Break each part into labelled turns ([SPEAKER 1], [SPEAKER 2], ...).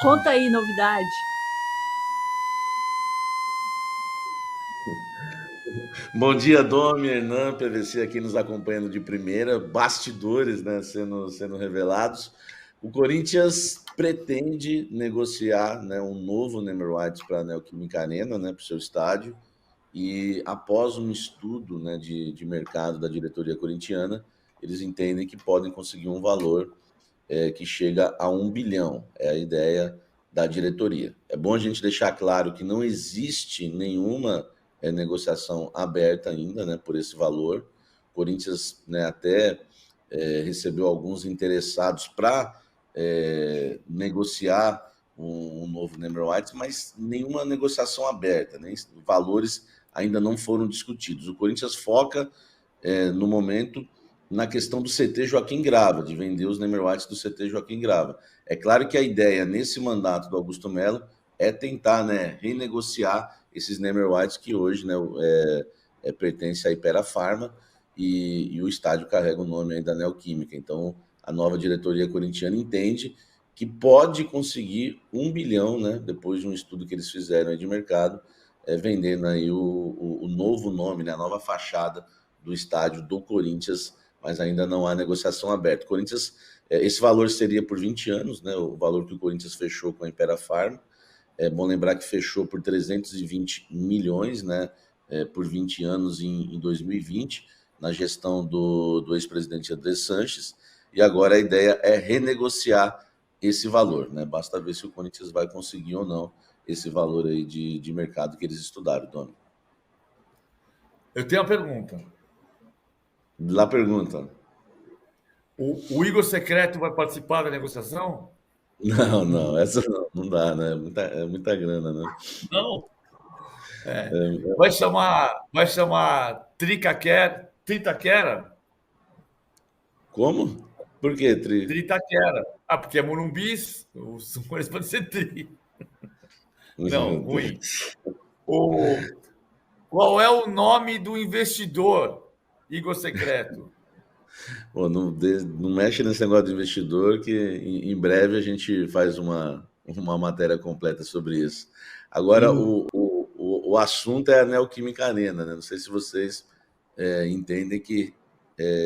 [SPEAKER 1] Conta aí, novidade.
[SPEAKER 2] Bom dia, Domi, Hernan, PVC aqui nos acompanhando de primeira, bastidores, né, sendo revelados. O Corinthians pretende negociar, né, um novo Neymer White para a Neoquímica Arena, né, para o seu estádio, e após um estudo, né, de mercado da diretoria corintiana, eles entendem que podem conseguir um valor que chega a 1 bilhão. É a ideia da diretoria. É bom a gente deixar claro que não existe nenhuma negociação aberta ainda, né, por esse valor. O Corinthians, né, até recebeu alguns interessados para negociar um novo Neymer White, mas nenhuma negociação aberta, né? Valores ainda não foram discutidos. O Corinthians foca no momento na questão do CT Joaquim Grava, de vender os Neymer Whites do CT Joaquim Grava. É claro que a ideia nesse mandato do Augusto Melo é tentar, né, renegociar esses Neymer Whites que hoje, né, pertence à Hypera Pharma e o estádio carrega o nome aí da Neoquímica. Então, a nova diretoria corintiana entende que pode conseguir 1 bilhão, né, depois de um estudo que eles fizeram aí de mercado, vendendo aí o novo nome, né, a nova fachada do estádio do Corinthians, mas ainda não há negociação aberta. O Corinthians, esse valor seria por 20 anos, né, o valor que o Corinthians fechou com a Hypera Pharma. É bom lembrar que fechou por 320 milhões, né, por 20 anos em 2020, na gestão do ex-presidente André Sanches, e agora a ideia é renegociar esse valor, né? Basta ver se o Corinthians vai conseguir ou não esse valor aí de mercado que eles estudaram, Dono.
[SPEAKER 3] Eu tenho uma pergunta.
[SPEAKER 2] Lá pergunta.
[SPEAKER 3] O Igor Secreto vai participar da negociação?
[SPEAKER 2] Não, essa não dá, né? É muita grana, né?
[SPEAKER 3] Não. Vai chamar Tritaquera?
[SPEAKER 2] Como? Por quê, Tri?
[SPEAKER 3] Tritaquera. Ah, porque é Morumbis, os Sumores podem ser tri. Não,
[SPEAKER 2] Meu
[SPEAKER 3] ruim.
[SPEAKER 2] Deus.
[SPEAKER 3] Qual é o nome do investidor, Igor Secreto?
[SPEAKER 2] Pô, não mexe nesse negócio de investidor, que em breve a gente faz uma matéria completa sobre isso. Agora, o assunto é a Neoquímica Arena, né? Não sei se vocês entendem que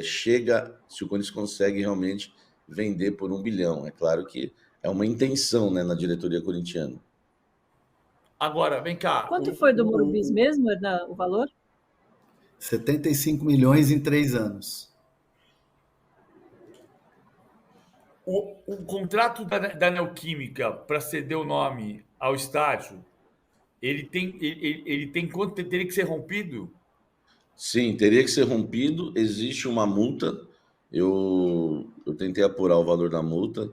[SPEAKER 2] chega, se o Corinthians consegue realmente vender por 1 bilhão. É claro que é uma intenção, né, na diretoria corintiana.
[SPEAKER 3] Agora, vem cá.
[SPEAKER 1] Quanto foi do Morumbis mesmo, Hernan, o valor?
[SPEAKER 4] 75 milhões em 3 anos.
[SPEAKER 3] O contrato da Neoquímica para ceder o nome ao estádio, ele tem quanto teria que ser rompido?
[SPEAKER 2] Sim, teria que ser rompido. Existe uma multa. Eu tentei apurar o valor da multa.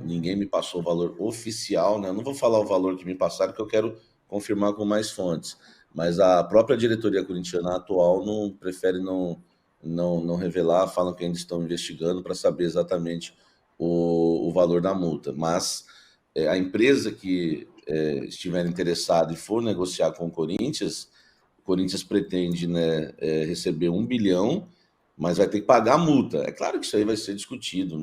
[SPEAKER 2] Ninguém me passou o valor oficial, né? Eu não vou falar o valor que me passaram, que eu quero confirmar com mais fontes. Mas a própria diretoria corintiana atual não prefere não revelar, falam que ainda estão investigando para saber exatamente o valor da multa. Mas a empresa que estiver interessada e for negociar com o Corinthians pretende, né, receber 1 bilhão, mas vai ter que pagar a multa. É claro que isso aí vai ser discutido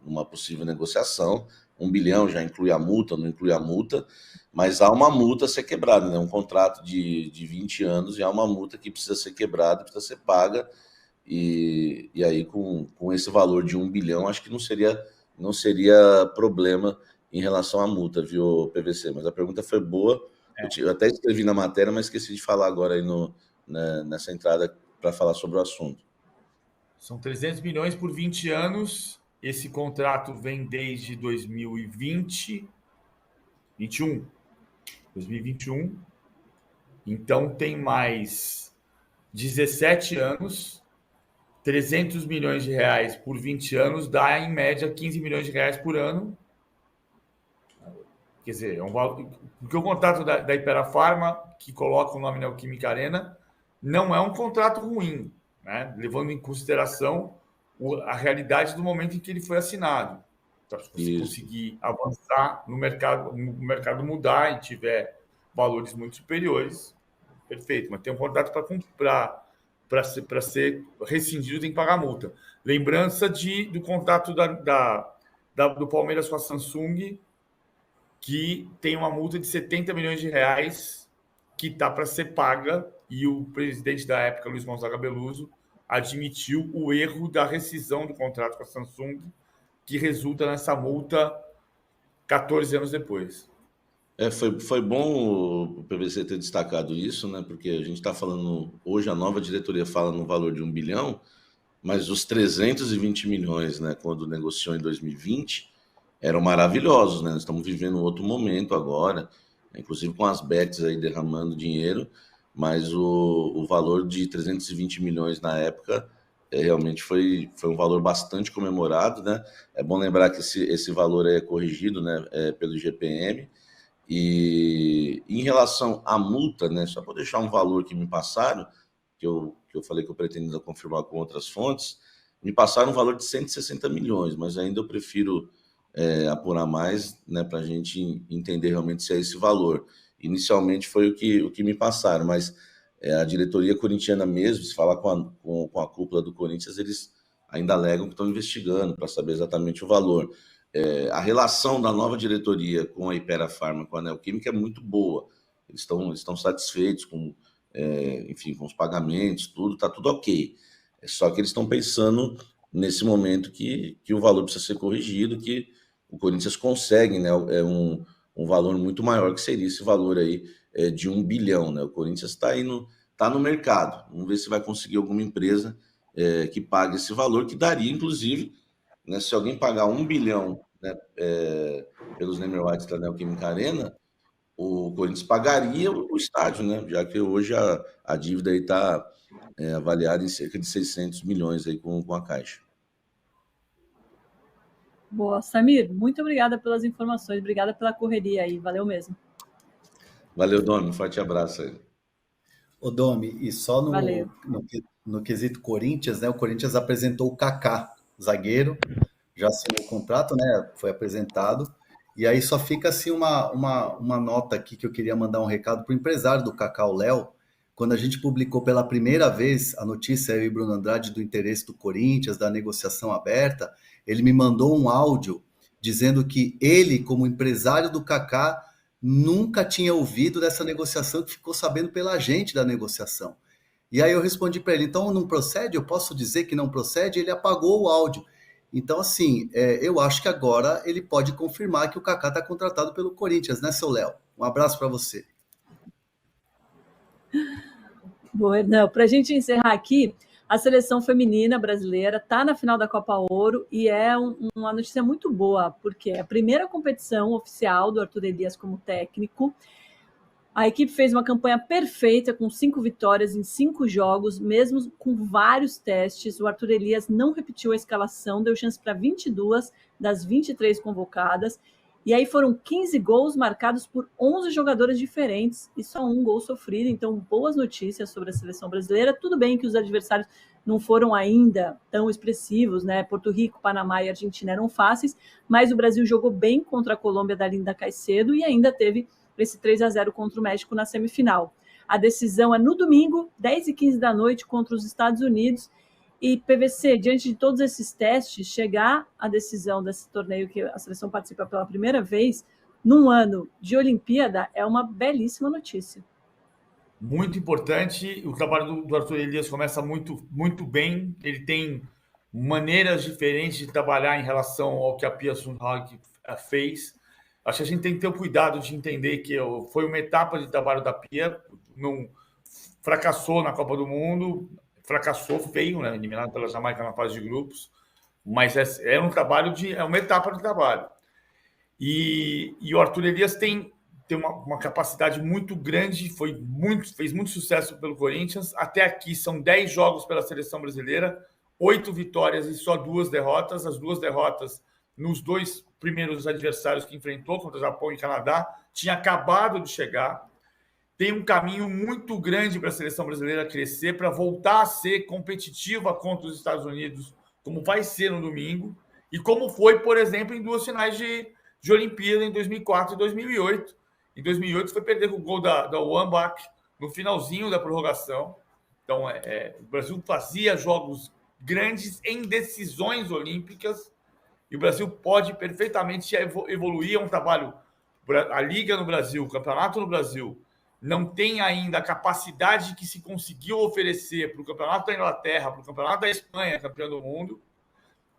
[SPEAKER 2] numa possível negociação. 1 bilhão já inclui a multa, não inclui a multa, mas há uma multa a ser quebrada, né? Um contrato de 20 anos e há uma multa que precisa ser quebrada, precisa ser paga, e aí com esse valor de 1 bilhão, acho que não seria problema em relação à multa, viu, PVC? Mas a pergunta foi boa. Eu até escrevi na matéria, mas esqueci de falar agora aí nessa entrada para falar sobre o assunto.
[SPEAKER 3] São 300 milhões por 20 anos. Esse contrato vem desde 2020, 21, 2021. Então tem mais 17 anos. 300 milhões de reais por 20 anos dá, em média, 15 milhões de reais por ano. Quer dizer, porque o contrato da Hypera Pharma, que coloca o nome Neoquímica Arena, não é um contrato ruim, né? Levando em consideração a realidade do momento em que ele foi assinado. Então, se você
[SPEAKER 2] Isso.
[SPEAKER 3] conseguir avançar no mercado mudar e tiver valores muito superiores, perfeito. Mas tem um contrato para ser rescindido, tem que pagar multa. Lembrança do contrato do Palmeiras com a Samsung, que tem uma multa de 70 milhões de reais que está para ser paga, e o presidente da época, Luiz Gonzaga Beluso, admitiu o erro da rescisão do contrato com a Samsung, que resulta nessa multa 14 anos depois.
[SPEAKER 2] Foi bom o PVC ter destacado isso, né? Porque a gente está falando, hoje a nova diretoria fala no valor de 1 bilhão, mas os 320 milhões, né, quando negociou em 2020, eram maravilhosos, né? Nós estamos vivendo outro momento agora, inclusive com as bets aí derramando dinheiro, mas o valor de 320 milhões na época realmente foi um valor bastante comemorado, né? É bom lembrar que esse valor é corrigido, né, pelo IGPM. E em relação à multa, né, só para deixar um valor que me passaram, que eu falei que eu pretendo confirmar com outras fontes, me passaram um valor de 160 milhões, mas ainda eu prefiro apurar mais, né, para a gente entender realmente se é esse valor. Inicialmente foi o que me passaram, mas a diretoria corintiana mesmo, se falar com a cúpula do Corinthians, eles ainda alegam que estão investigando para saber exatamente o valor. A relação da nova diretoria com a Hypera Pharma, com a Neoquímica, é muito boa. Eles estão satisfeitos com, enfim, com os pagamentos, tudo, está tudo ok. Só que eles estão pensando nesse momento que o valor precisa ser corrigido, que o Corinthians consegue, né, um valor muito maior, que seria esse valor aí de 1 bilhão. Né? O Corinthians está no mercado. Vamos ver se vai conseguir alguma empresa que pague esse valor, que daria, inclusive, né, se alguém pagar 1 bilhão, né, pelos Neymer Whites da Neoquímica Arena, o Corinthians pagaria o estádio, né, já que hoje a dívida está avaliada em cerca de 600 milhões aí com a Caixa.
[SPEAKER 1] Boa, Samir, muito obrigada pelas informações, obrigada pela correria aí, valeu mesmo.
[SPEAKER 2] Valeu, Domi, um forte abraço aí.
[SPEAKER 4] Ô, Domi, e só no quesito Corinthians, né, o Corinthians apresentou o Kaká, zagueiro, já assinou o contrato, né? Foi apresentado. E aí só fica assim uma nota aqui que eu queria mandar um recado para o empresário do Kaká, o Léo. Quando a gente publicou pela primeira vez a notícia, eu e Bruno Andrade, do interesse do Corinthians, da negociação aberta, ele me mandou um áudio dizendo que ele, como empresário do Kaká, nunca tinha ouvido dessa negociação, que ficou sabendo pela gente da negociação. E aí eu respondi para ele, então não procede? Eu posso dizer que não procede? Ele apagou o áudio. Então, assim, eu acho que agora ele pode confirmar que o Kaká está contratado pelo Corinthians, né, seu Léo? Um abraço para você.
[SPEAKER 1] Boa, não, para a gente encerrar aqui, a seleção feminina brasileira está na final da Copa Ouro e é uma notícia muito boa, porque é a primeira competição oficial do Arthur Elias como técnico. A equipe fez uma campanha perfeita, com 5 vitórias em 5 jogos, mesmo com vários testes. O Arthur Elias não repetiu a escalação, deu chance para 22 das 23 convocadas. E aí foram 15 gols marcados por 11 jogadores diferentes e só 1 gol sofrido. Então, boas notícias sobre a seleção brasileira. Tudo bem que os adversários não foram ainda tão expressivos, né? Porto Rico, Panamá e Argentina eram fáceis, mas o Brasil jogou bem contra a Colômbia da Linda Caicedo e ainda teve esse 3-0 contra o México na semifinal. A decisão é no domingo, 10h15 da noite, contra os Estados Unidos. E, PVC, diante de todos esses testes, chegar à decisão desse torneio que a seleção participa pela primeira vez, num ano de Olimpíada, é uma belíssima notícia.
[SPEAKER 3] Muito importante. O trabalho do Arthur Elias começa muito, muito bem. Ele tem maneiras diferentes de trabalhar em relação ao que a Pia Sundhage fez. Acho que a gente tem que ter o cuidado de entender que foi uma etapa de trabalho da Pia, não fracassou na Copa do Mundo, fracassou feio, né? Eliminado pela Jamaica na fase de grupos, mas é uma etapa de trabalho. E o Arthur Elias tem uma capacidade muito grande, fez muito sucesso pelo Corinthians. Até aqui são 10 jogos pela seleção brasileira, 8 vitórias e só 2 derrotas. As 2 derrotas nos 2 primeiros adversários que enfrentou, contra o Japão e Canadá, tinha acabado de chegar. Tem um caminho muito grande para a seleção brasileira crescer, para voltar a ser competitiva contra os Estados Unidos, como vai ser no domingo, e como foi, por exemplo, em 2 finais de Olimpíada, em 2004 e 2008. Em 2008 foi perder com o gol da Wambach no finalzinho da prorrogação. Então, o Brasil fazia jogos grandes em decisões olímpicas, E o Brasil pode perfeitamente evoluir. É um trabalho. A Liga no Brasil, o Campeonato no Brasil, não tem ainda a capacidade que se conseguiu oferecer para o Campeonato da Inglaterra, para o Campeonato da Espanha, campeão do mundo,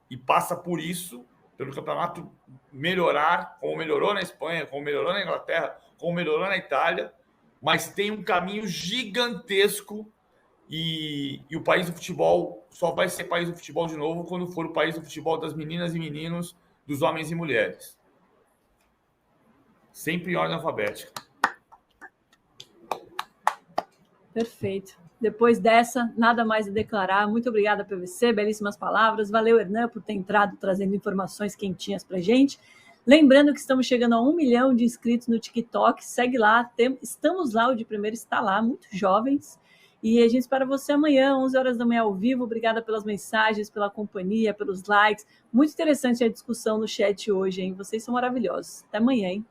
[SPEAKER 3] e passa por isso, pelo campeonato melhorar, como melhorou na Espanha, como melhorou na Inglaterra, como melhorou na Itália, mas tem um caminho gigantesco e o país do futebol só vai ser país do futebol de novo quando for o país do futebol das meninas e meninos, dos homens e mulheres. Sempre em ordem alfabética.
[SPEAKER 1] Perfeito. Depois dessa, nada mais a declarar. Muito obrigada, PVC, belíssimas palavras. Valeu, Hernan, por ter entrado trazendo informações quentinhas para a gente. Lembrando que estamos chegando a 1 milhão de inscritos no TikTok. Segue lá, estamos lá, o de primeiro está lá, muito jovens. E a gente espera você amanhã, 11 horas da manhã ao vivo. Obrigada pelas mensagens, pela companhia, pelos likes. Muito interessante a discussão no chat hoje, hein? Vocês são maravilhosos. Até amanhã, hein?